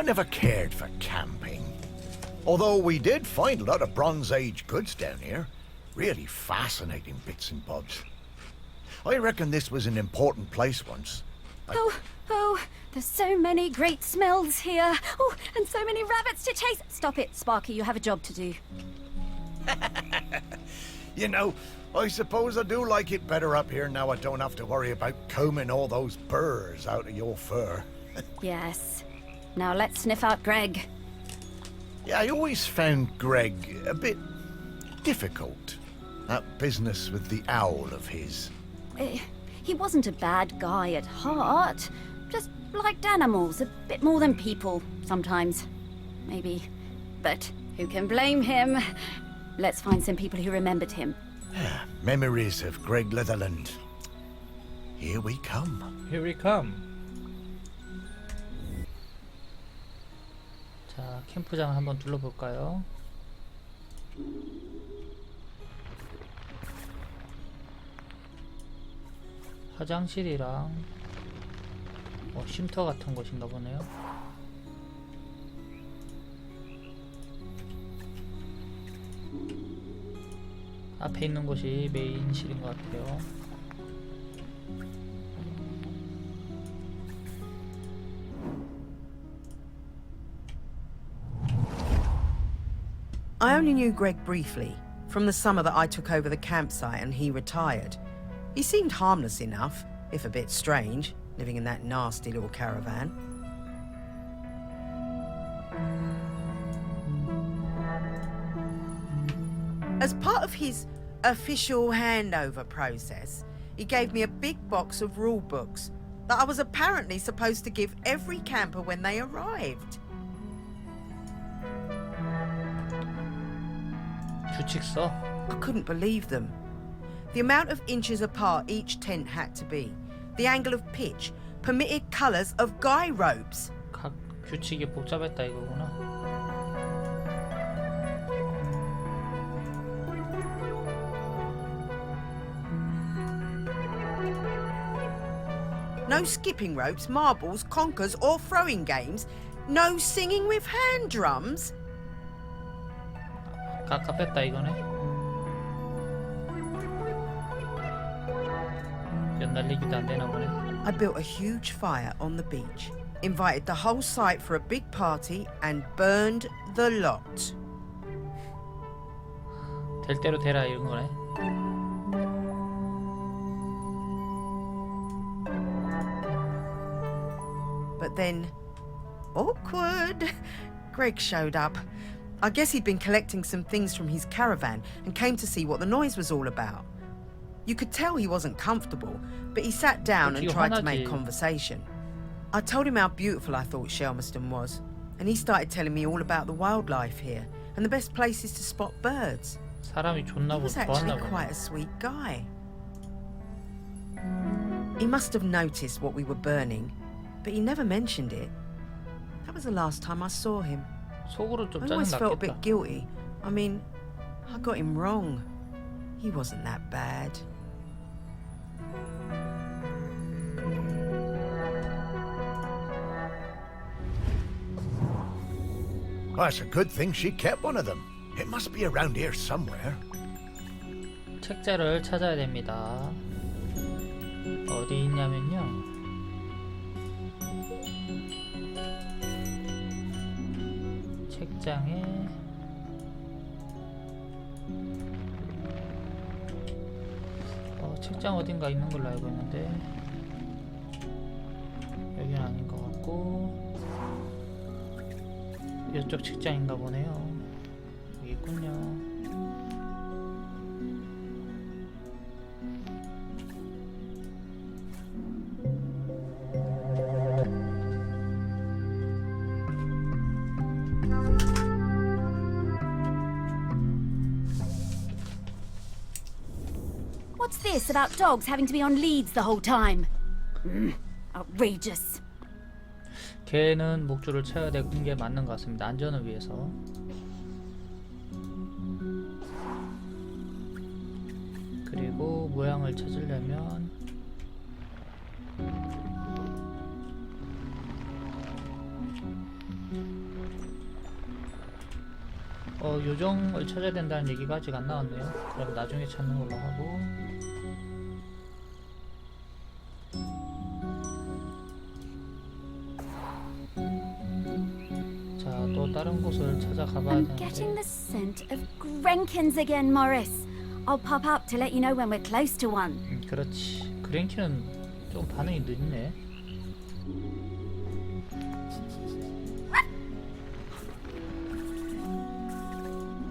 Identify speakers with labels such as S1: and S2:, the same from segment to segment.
S1: I never cared for camping. Although we did find a lot of Bronze Age goods down here. Really fascinating bits and bobs. I reckon this was an important place once.
S2: Oh, there's so many great smells here. Oh, and so many rabbits to chase. Stop it, Sparky, you have a job to do.
S1: You know, I suppose I do like it better up here now I don't have to worry about combing all those burrs out of your fur.
S2: Yes. Now let's sniff out Greg.
S1: Yeah, I always found Greg a bit difficult. That business with the owl of his.
S2: He wasn't a bad guy at heart. Just liked animals a bit more than people, sometimes. Maybe. But who can blame him? Let's find some people who remembered him.
S1: Memories of Greg Litherland. Here we come.
S3: Here we come. 자, 캠프장 한번 둘러볼까요? 화장실이랑 쉼터 같은 곳인가 보네요. 앞에 있는 곳이 메인실인 것 같아요.
S4: I only knew Greg briefly, from the summer that I took over the campsite and he retired. He seemed harmless enough, if a bit strange, living in that nasty little caravan. As part of his official handover process, he gave me a big box of rule books that I was apparently supposed to give every camper when they arrived.
S3: 규칙서?
S4: I couldn't believe them. The amount of inches apart each tent had to be, the angle of pitch, permitted colours of guy ropes.
S3: 각 규칙이 복잡했다 이거구나.
S4: No skipping ropes, marbles, conkers or throwing games. No singing with hand drums.
S3: 아까 뺐다 이거네. 연날리기도 안 되나 보네.
S4: I built a huge fire on the beach, invited the whole site for a big party and burned the lot.
S3: 될 대로 되라 이런 거네.
S4: But then, awkward, Greg showed up. I guess he'd been collecting some things from his caravan and came to see what the noise was all about. You could tell he wasn't comfortable, but he sat down and tried to make conversation. I told him how beautiful I thought Shelmerston was, and he started telling me all about the wildlife here and the best places to spot birds.
S3: 사람이 좋나
S4: He was
S3: 좋았나
S4: actually
S3: 보네.
S4: quite a sweet guy. He must have noticed what we were burning, but he never mentioned it. That was the last time I saw him.
S3: 속으로 좀
S4: I
S3: 짜증
S4: always felt a
S3: 났겠다.
S4: bit guilty. I mean, I got him wrong. He wasn't that bad.
S1: Well, it's a good thing she kept one of them. It must be around here somewhere.
S3: 책자를 찾아야 됩니다. 어디 있냐면요. 책장에 책장 어딘가 있는 걸로 알고 있는데 여기는 아닌 것 같고 이쪽 책장인가 보네요. 여기 있군요.
S2: What's this about dogs having to be on leads the whole time? Outrageous.
S3: 개는 목줄을 채워야 되는 게 맞는 것 같습니다. 안전을 위해서. 그리고 모양을 찾으려면 요정을 찾아야 된다는 얘기가 아직 안 나왔네요. 그럼 나중에 찾는 걸로 하고. 자, 또 다른 곳을 찾아가봐야
S2: I'm
S3: 되는데.
S2: getting the scent of Grenkins again, Morris. I'll pop up to let you know when we're close to one.
S3: 그렇지. 그랭키는 좀 반응이 늦네.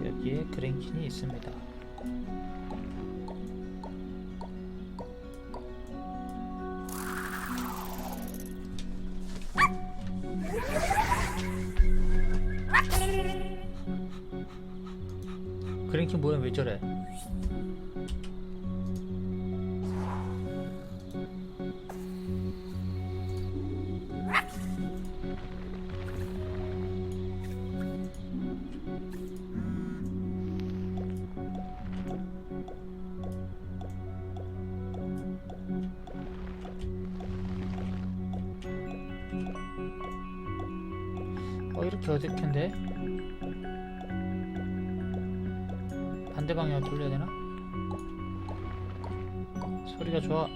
S3: 여기에 그랭킨이 있습니다. 그랭킨 뭐야, 왜 저래? 이렇게 어색한데? 반대 방향으로 돌려야 되나? 소리가 좋아.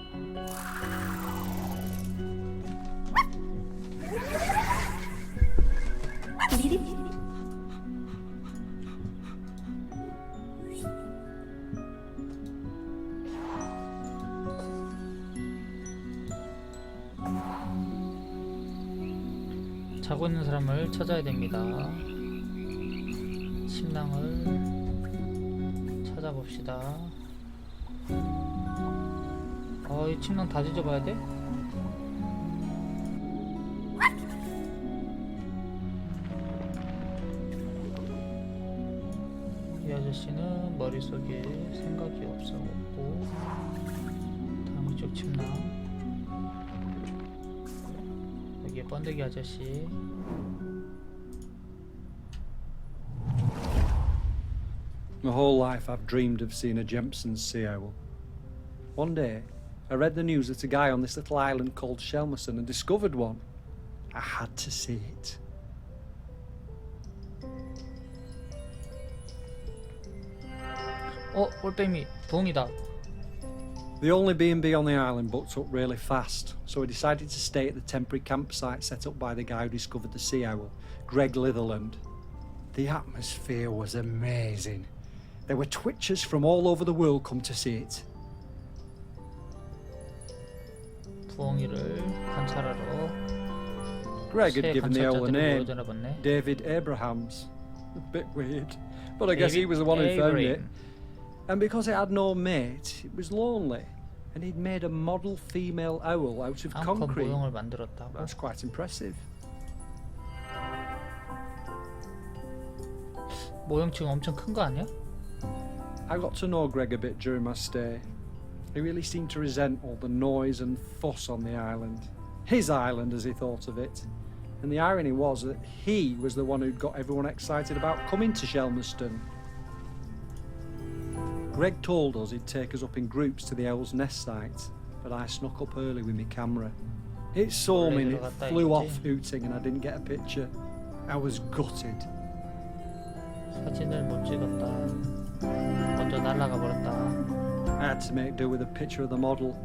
S3: 자고 있는 사람을 찾아야 됩니다. 침낭을 찾아봅시다. 이 침낭 다 뒤져봐야 돼? 이 아저씨는 머릿속에 생각이 없었고. 다음 이쪽 침낭. 여기에 번데기 아저씨.
S5: My whole life I've dreamed of seeing a Jempson's sea owl. One day, I read the news that a guy on this little island called Shelmerson had discovered one. I had to see it.
S3: 올빼미 부엉이다.
S5: The only B&B on the island booked up really fast, so we decided to stay at the temporary campsite set up by the guy who discovered the sea owl, Greg Litherland. The atmosphere was amazing. There were twitchers from all over the world come to see it.
S3: 부엉이를 관찰하러
S5: Greg had
S3: 새
S5: given the owl a
S3: 관찰자들이
S5: name,
S3: 모여드나 봤네.
S5: David Abrahams. A bit weird, but I guess he was the one who found it. And because it had no mate, it was lonely, and he'd made a model female owl out of
S3: 암컷
S5: concrete.
S3: 모형을 만들었다고.
S5: That's quite impressive.
S3: 모형 지금 엄청 큰 거 아니야?
S5: I got to know Greg a bit during my stay. He really seemed to resent all the noise and fuss on the island. His island, as he thought of it. And the irony was that he was the one who'd got everyone excited about coming to Shelmerston. Greg told us he'd take us up in groups to the owl's nest site, but I snuck up early with my camera. It saw me and it flew off hooting and I didn't get a picture. I was gutted.
S3: 사진을 못 찍었다. 먼저 날아가 버렸다.
S5: I had to make do with a picture of the model.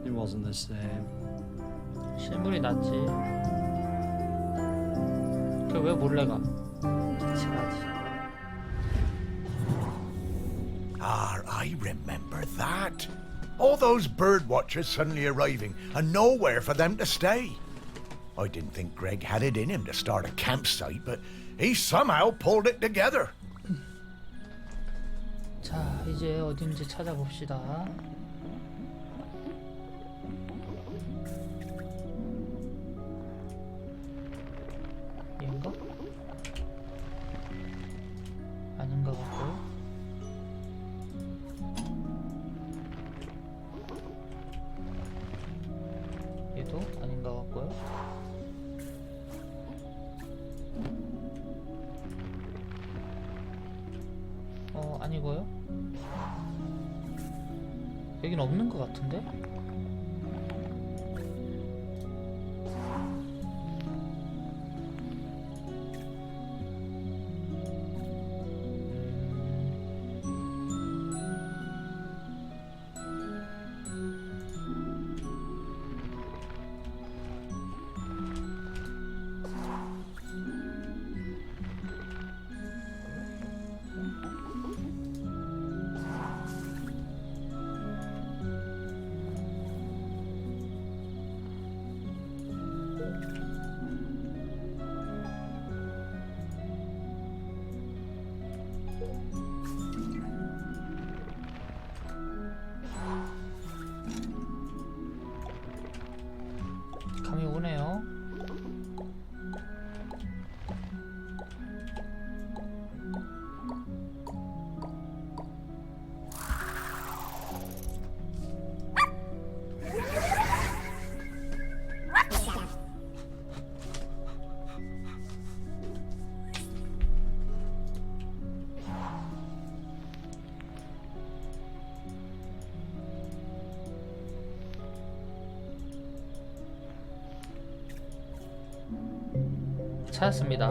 S5: It wasn't the same.
S3: 실물이 낫지. 그 왜 몰래 가? 지치가지.
S1: I remember that. All those bird watchers suddenly arriving and nowhere for them to stay. I didn't think Greg had it in him to start a campsite, but he somehow pulled it together.
S3: 자, 이제 어딘지 찾아봅시다. 얘인가? 아닌 것 같고. 얘도 아닌 것 같고요. 아니고요. 여긴 없는 것 같은데? 찾았습니다.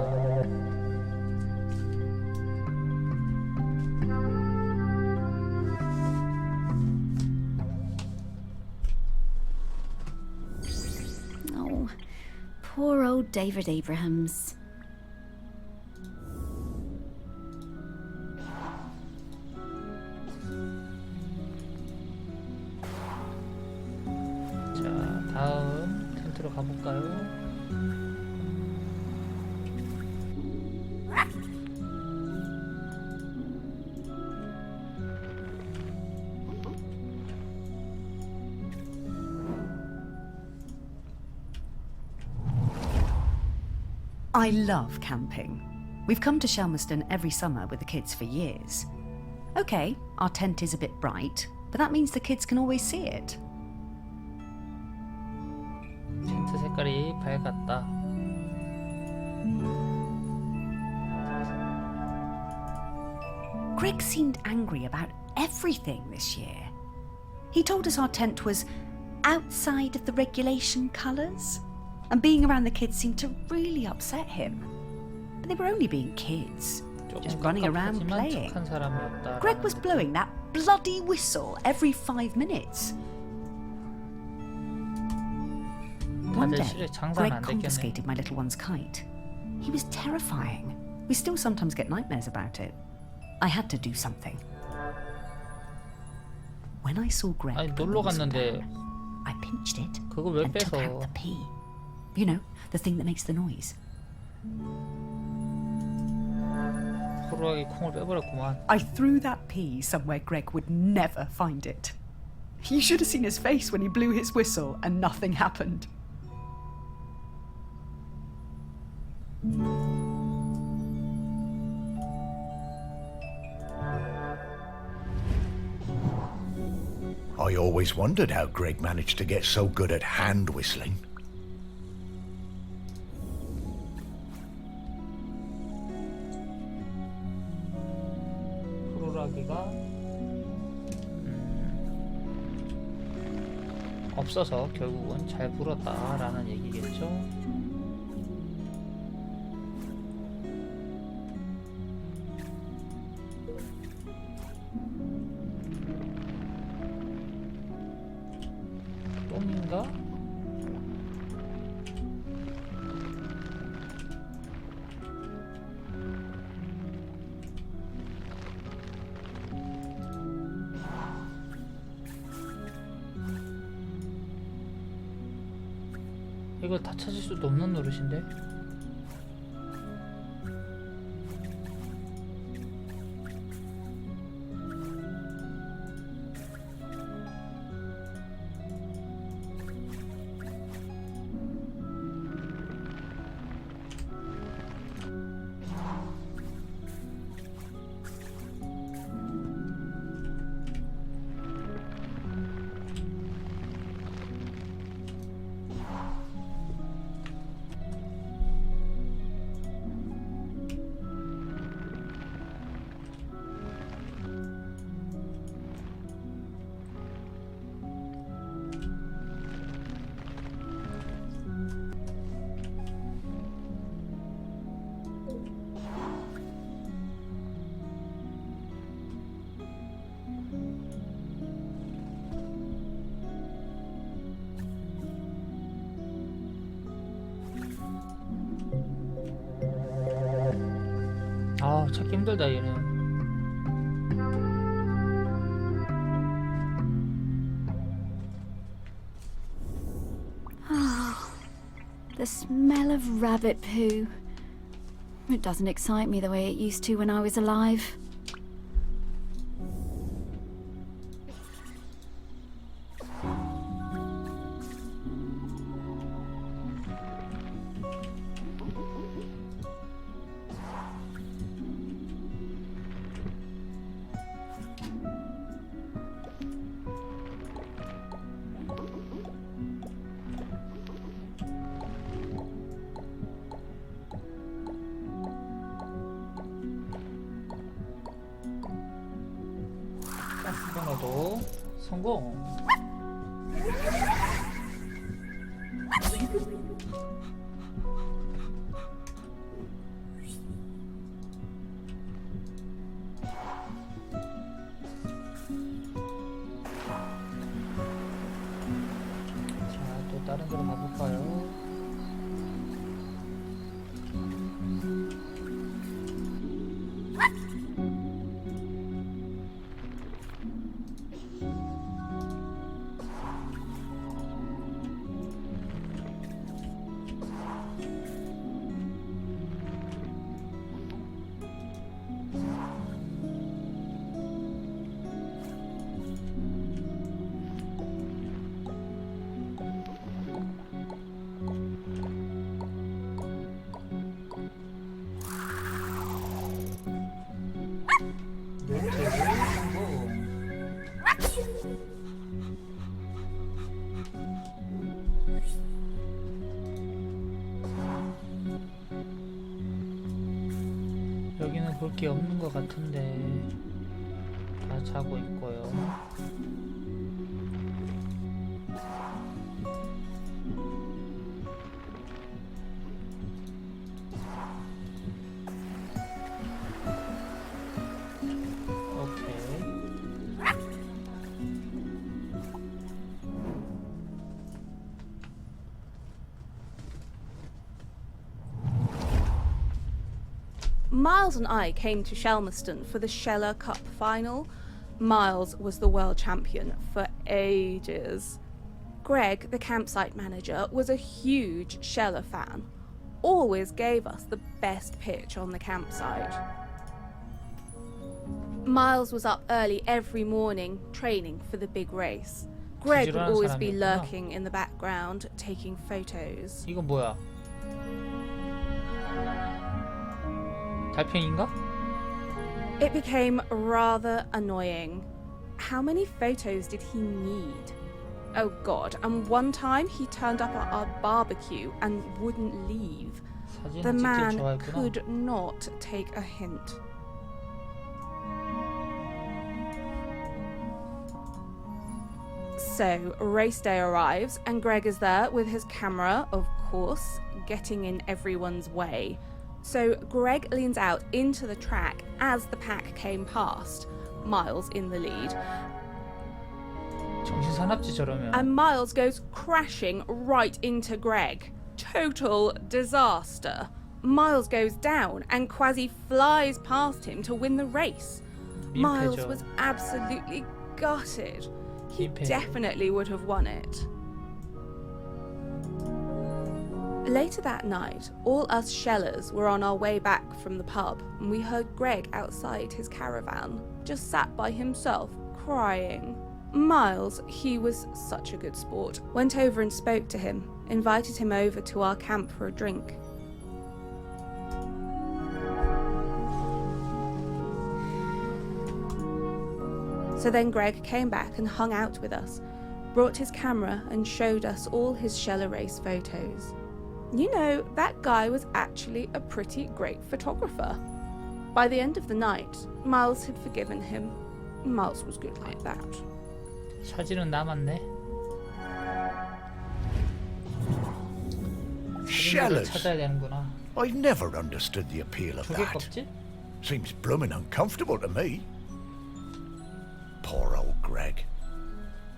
S2: Oh, poor old David Abrahams.
S3: 자, 다음 텐트로 가볼까요?
S6: I love camping. We've come to Shelmerston every summer with the kids for years. Okay, our tent is a bit bright, but that means the kids can always see it.
S3: 텐트 색깔이 밝았다.
S6: Greg seemed angry about everything this year. He told us our tent was outside of the regulation colours, and being around the kids seemed to really upset him. But they were only being kids, just running around playing.
S3: 착한 사람이었다.
S6: Greg was blowing that bloody whistle every 5 minutes. One
S3: 다들
S6: day,
S3: 실에 장사는
S6: Greg
S3: 안 됐겠네.
S6: confiscated my little one's kite. He was terrifying. We still sometimes get nightmares about it. I had to do something. When I saw Greg
S3: 아니,
S6: put the
S3: 놀러
S6: whistle
S3: 갔는데
S6: down, I pinched it
S3: 그걸 왜
S6: and took
S3: 빼서?
S6: out the pea. You know, the thing that makes the noise.
S3: 호루라기 콩을 빼버렸구만.
S6: I threw that pea somewhere Greg would never find it. You should have seen his face when he blew his whistle and nothing happened.
S1: I always wondered how Greg managed to get so good at hand whistling.
S3: 호루라기가 없어서 결국은 잘 불었다라는 얘기겠죠. 똥인가? 이거 다 찾을 수도 없는 노릇인데? 아, 찾기 힘들다 얘는.
S2: The smell of rabbit poo. It doesn't excite me the way it used to when I was alive.
S3: 가스버너도 성공. 다른 데로 가볼까요? 여기는 볼 게 없는 것 같은데 다 자고 있고요. 오케이.
S7: Miles and I came to Shelmerston for the Sheller Cup final. Miles was the world champion for ages. Greg, the campsite manager, was a huge Sheller fan. Always gave us the best pitch on the campsite. Miles was up early every morning training for the big race. Greg would always be lurking in the background taking photos.
S3: 이건 뭐야? 달팽이인가?
S7: It became rather annoying. How many photos did he need? Oh god, and one time he turned up at our barbecue and wouldn't leave. The
S3: 사진을 찍길
S7: man
S3: 좋아했구나.
S7: could not take a hint. So, race day arrives and Greg is there with his camera, of course, getting in everyone's way. So Greg leans out into the track as the pack came past, Miles in the lead,
S3: 정신 사납지 저러면.
S7: and Miles goes crashing right into Greg. Total disaster. Miles goes down and Quasi flies past him to win the race. Miles
S3: 민폐죠.
S7: was absolutely gutted. He
S3: 민폐죠.
S7: definitely would have won it. Later that night, all us Shellers were on our way back from the pub and we heard Greg outside his caravan, just sat by himself, crying. Miles, he was such a good sport, went over and spoke to him, invited him over to our camp for a drink. So then Greg came back and hung out with us, brought his camera and showed us all his Sheller race photos. You know, that guy was actually a pretty great photographer. By the end of the night, Miles had forgiven him. Miles was good like that.
S3: 사진은 남았네. 사진들을
S1: Shellers.
S3: 찾아야 되는구나.
S1: I've never understood the appeal of
S3: 조개
S1: that.
S3: 껍질?
S1: Seems bloomin' uncomfortable to me. Poor old Greg.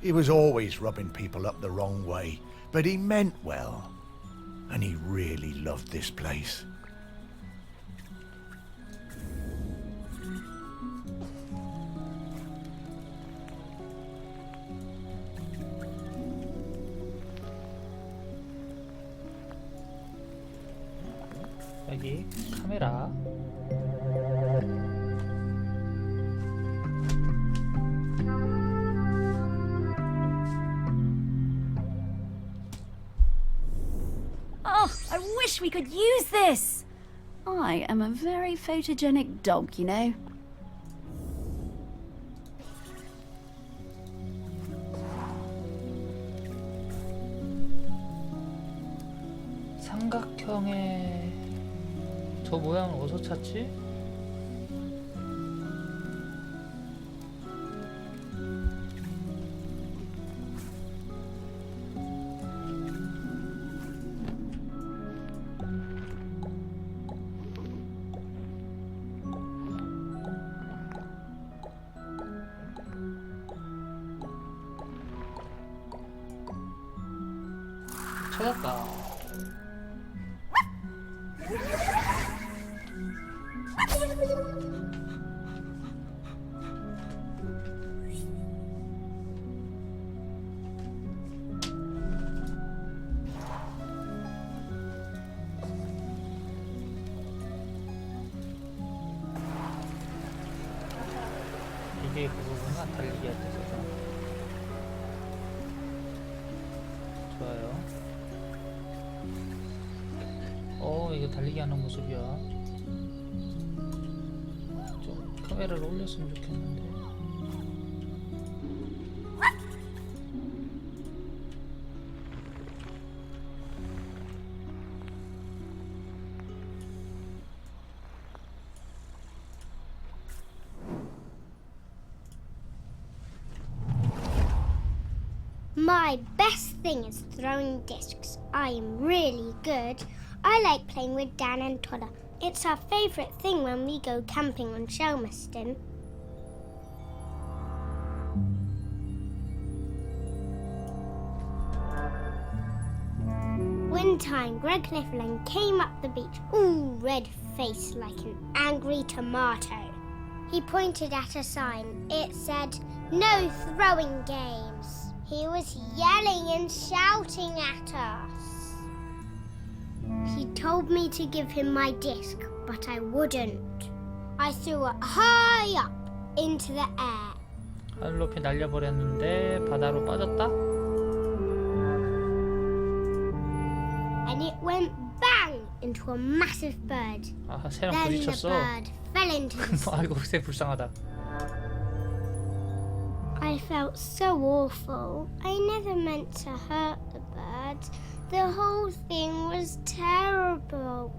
S1: He was always rubbing people up the wrong way, but he meant well. And he really loved this place.
S3: 여기 카메라.
S2: Oh, I wish we could use this! I am a very photogenic dog, you know.
S3: 삼각형의 저 모양을 어디서 찾지? 찾았다. 이게 그거구나. 달리기 할 때 써서. 좋아요. 이거 달리기 하는 모습이야. 좀 카메라를 올렸으면 좋겠는데.
S8: My best thing is throwing discs. I am really good. I like playing with Dan and Toddler. It's our favourite thing when we go camping on Shelmerston. One time, Greg Clifland came up the beach, all red-faced like an angry tomato. He pointed at a sign. It said, "No throwing games." He was yelling and shouting at us. He told me to give him my disc, but I wouldn't. I threw it high up into the air.
S3: 하늘 높이 날려버렸는데 바다로 빠졌다?
S8: And it went bang into a massive bird.
S3: 아, 새랑
S8: Then the
S3: 부딪혔어.
S8: bird fell into the sea.
S3: 아이고, 새 불쌍하다.
S8: I felt so awful. I never meant to hurt the birds. The whole thing was terrible.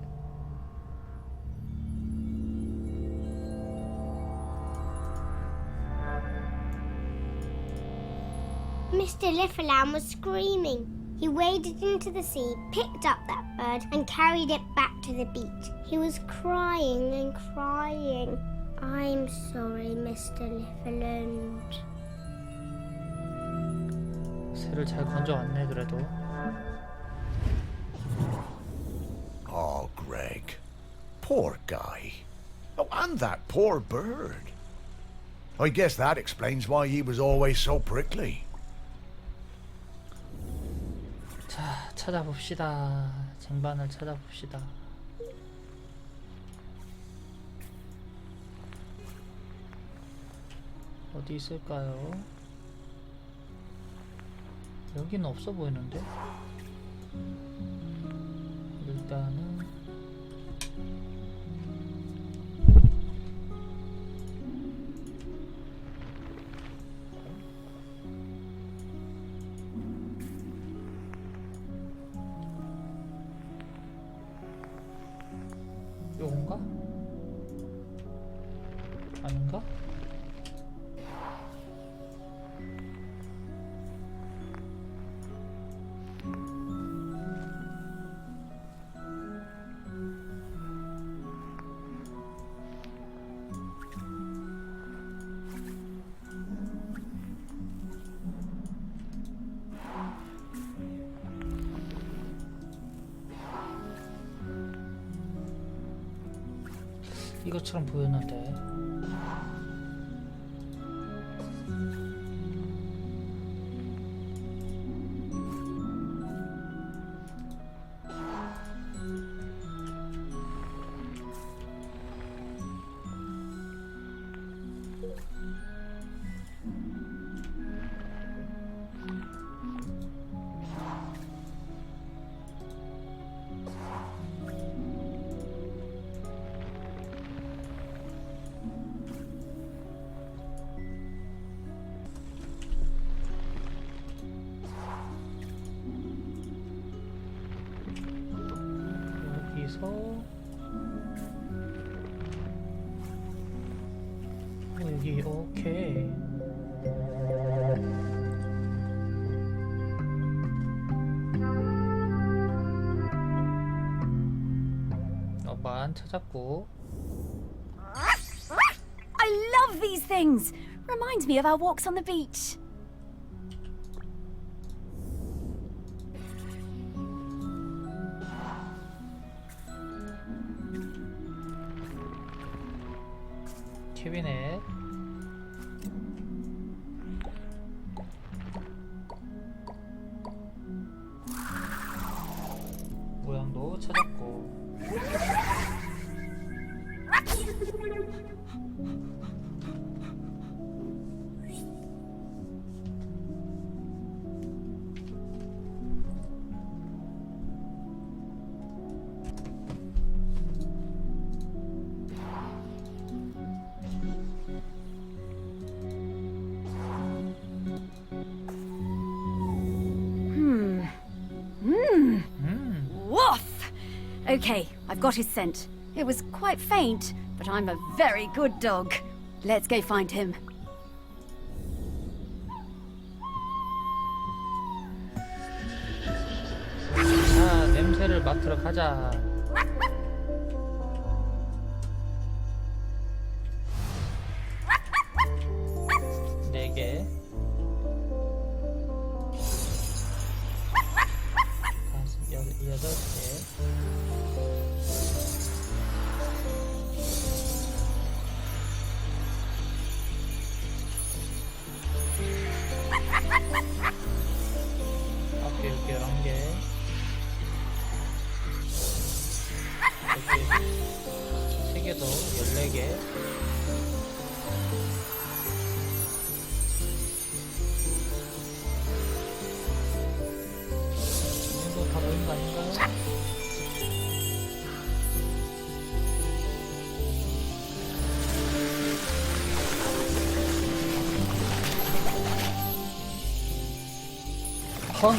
S8: Mr. Lifferlam was screaming. He waded into the sea, picked up that bird, and carried it back to the beach. He was crying and crying. I'm sorry, Mr. Lifferland.
S3: 새를 잘 건져왔네, 그래도.
S1: Oh, Greg. Poor guy. Oh, and that poor bird. I guess that explains why he was always so prickly.
S3: 자, 찾아봅시다. 쟁반을 찾아봅시다. 어디 있을까요? 여기는 없어 보이는데? 일단은 요건가? 아닌가? 이것처럼 보였는데. 여기 오케이. 반 찾았고.
S2: I love these things. Reminds me of our walks on the beach.
S3: TV네. 모양도 찾았고.
S2: Woof! Okay, I've got his scent. It was quite faint, but I'm a very good dog. Let's go find him.
S3: 자, 냄새를 맡으러 가자. 네 개. 여덟 개. 오케이, 11개. 여기 3개도 14개. 이 정도 다 모인 거 아닌가요? 턴.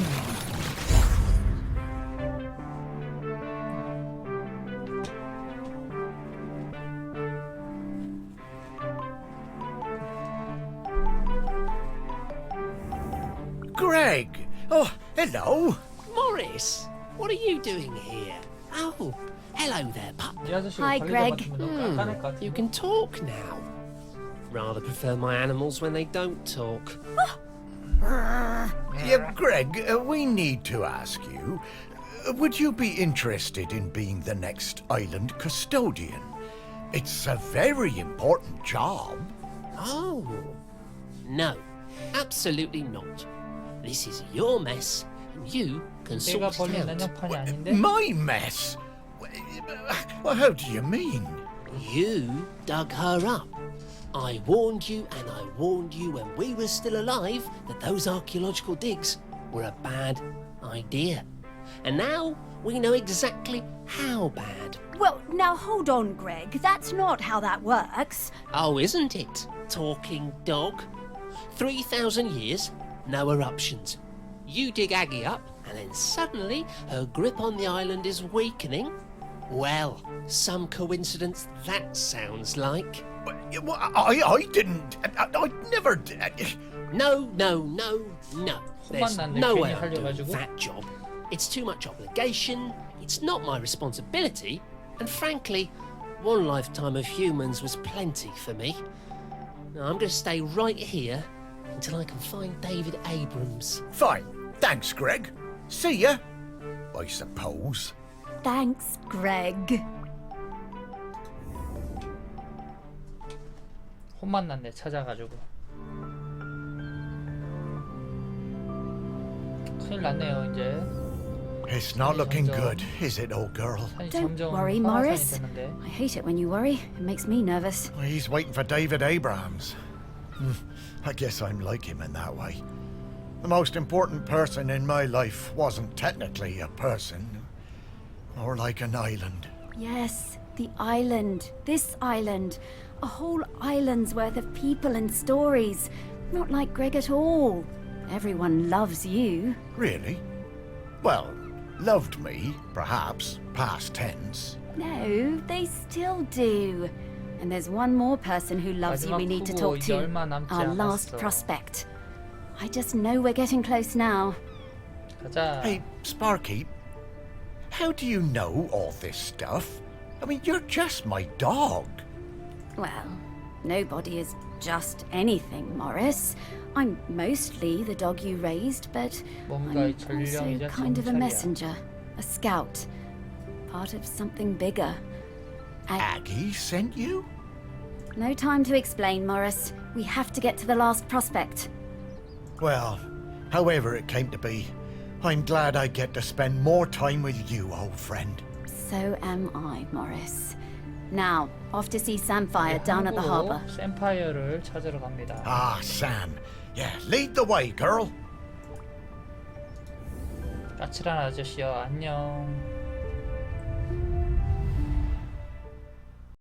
S1: Greg! Oh, hello.
S9: Morris, what are you doing here? Oh, hello there, pup.
S3: 이 아저씨가
S2: Hi,
S3: 관리자
S2: Greg.
S3: 맡으면 너무 깐깐할 것 같은데.
S9: You can talk now. Rather prefer my animals when they don't talk.
S1: Yeah, Greg, we need to ask you, would you be interested in being the next island custodian? It's a very important job.
S9: Oh, no, absolutely not. This is your mess, and you can
S3: 내가
S9: sort
S3: 벌린
S9: it out.
S3: 난장판이 아닌데?
S1: My mess? Well, how do you mean?
S9: You dug her up. I warned you, and I warned you when we were still alive that those archaeological digs were a bad idea. And now we know exactly how bad.
S2: Well, now hold on, Greg. That's not how that works.
S9: Oh, isn't it, talking dog? 3,000 years, no eruptions. You dig Aggie up, and then suddenly her grip on the island is weakening? Well, some coincidence that sounds like.
S1: I didn't. I never did.
S9: No. There's
S3: 혼만 났네,
S9: no
S3: 괜히
S9: way I'm doing
S3: 살려가지고.
S9: that job. It's too much obligation, it's not my responsibility, and frankly, one lifetime of humans was plenty for me. Now, I'm going to stay right here until I can find David Abrams.
S1: Fine. Thanks, Greg. See ya. I suppose.
S2: Thanks, Greg.
S3: 혼만 났네, 찾아가지고. 큰일 났네요, 이제.
S1: It's not looking good, is it, old girl?
S3: 산이
S2: Don't
S3: 점점
S2: worry,
S3: 황화산이
S2: Morris.
S3: 되는데.
S2: I hate it when you worry. It makes me nervous.
S1: He's waiting for David Abrams. I guess I'm like him in that way. The most important person in my life wasn't technically a person, more like an island.
S2: Yes, the island. This island. A whole island's worth of people and stories. Not like Greg at all. Everyone loves you.
S1: Really? Well, loved me, perhaps, past tense.
S2: No, they still do. And there's one more person who loves you we need to talk to. Our last prospect. I just know we're getting close now.
S3: 가자.
S1: Hey, Sparky, how do you know all this stuff? I mean, you're just my dog.
S2: Well, nobody is just anything, Morris. I'm mostly the dog you raised, but
S3: 뭔가 이
S2: I'm
S3: 전령
S2: also
S3: 이제
S2: kind of a
S3: 경찰이야.
S2: messenger, a scout, part of something bigger.
S1: Aggie sent you?
S2: No time to explain, Morris. We have to get to the last prospect.
S1: Well, however it came to be, I'm glad I get to spend more time with you, old friend.
S2: So am I, Morris. Now, off to see Samphire down at the harbor.
S3: 샘파이어를 찾으러 갑니다.
S1: Ah, Sam. Yeah, lead the way, girl.
S3: 까칠한 아저씨여 안녕.